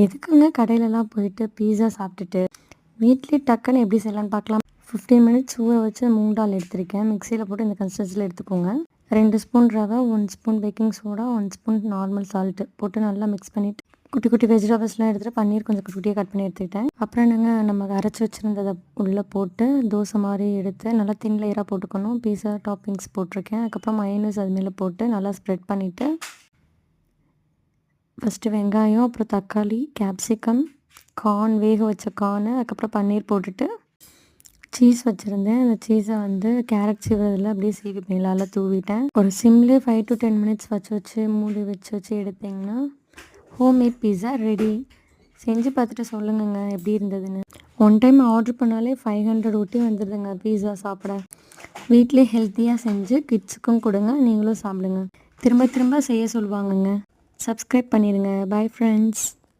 எதுக்குங்க கடையிலலாம் போயிட்டு பீஸா சாப்பிட்டுட்டு வீட்லேயே டக்குன்னு எப்படி செய்யலான்னு பார்க்கலாம். 15 மினிட்ஸ் ஊற வச்சு மூங் தால் எடுத்திருக்கேன். மிக்சியில் போட்டு இந்த கன்சிஸ்டன்சியில் எடுத்துக்கோங்க. 2 ஸ்பூன் ரவை, 1 spoon baking soda, 1 spoon normal salt போட்டு நல்லா மிக்ஸ் பண்ணிவிட்டு குட்டி குட்டி வெஜிடபிள்ஸ்லாம் எடுத்துகிட்டு பன்னீர் கொஞ்சம் குட்டி குட்டியாக கட் பண்ணி எடுத்துக்கிட்டேன். அப்புறம் என்னங்க நம்ம அரைச்சி வச்சுருந்ததை உள்ளே போட்டு தோசை மாதிரி எடுத்து நல்லா தின் லேயராக போட்டுக்கணும். பீஸா டாப்பிங்ஸ் போட்டிருக்கேன். அதுக்கப்புறம் மைனஸ் அது மேலே போட்டு நல்லா ஸ்ப்ரெட் பண்ணிவிட்டு ஃபஸ்ட்டு வெங்காயம், அப்புறம் தக்காளி, கேப்சிகம், கார்ன் வேக வச்ச கார்னு, அதுக்கப்புறம் பன்னீர் போட்டுட்டு சீஸ் வச்சுருந்தேன். அந்த சீஸை கேரட் சீவுறதில் அப்படியே சீவி மேலால் தூவிட்டேன். ஒரு சிம்லேயே 5 to 10 மினிட்ஸ் வச்சு மூடி வச்சு எடுத்திங்கன்னா ஹோம்மேட் பீஸா ரெடி. செஞ்சு பார்த்துட்டு சொல்லுங்கங்க எப்படி இருந்ததுன்னு. ஒன் டைம் ஆர்டர் பண்ணாலே 500 ஊட்டி வந்துடுதுங்க பீஸா சாப்பிட. வீட்டிலே ஹெல்த்தியாக செஞ்சு கிட்ஸுக்கும் கொடுங்க, நீங்களும் சாப்பிடுங்க. திரும்ப திரும்ப செய்ய சொல்லுவாங்கங்க. சப்ஸ்கிரைப் பண்ணிடுங்க. Bye friends.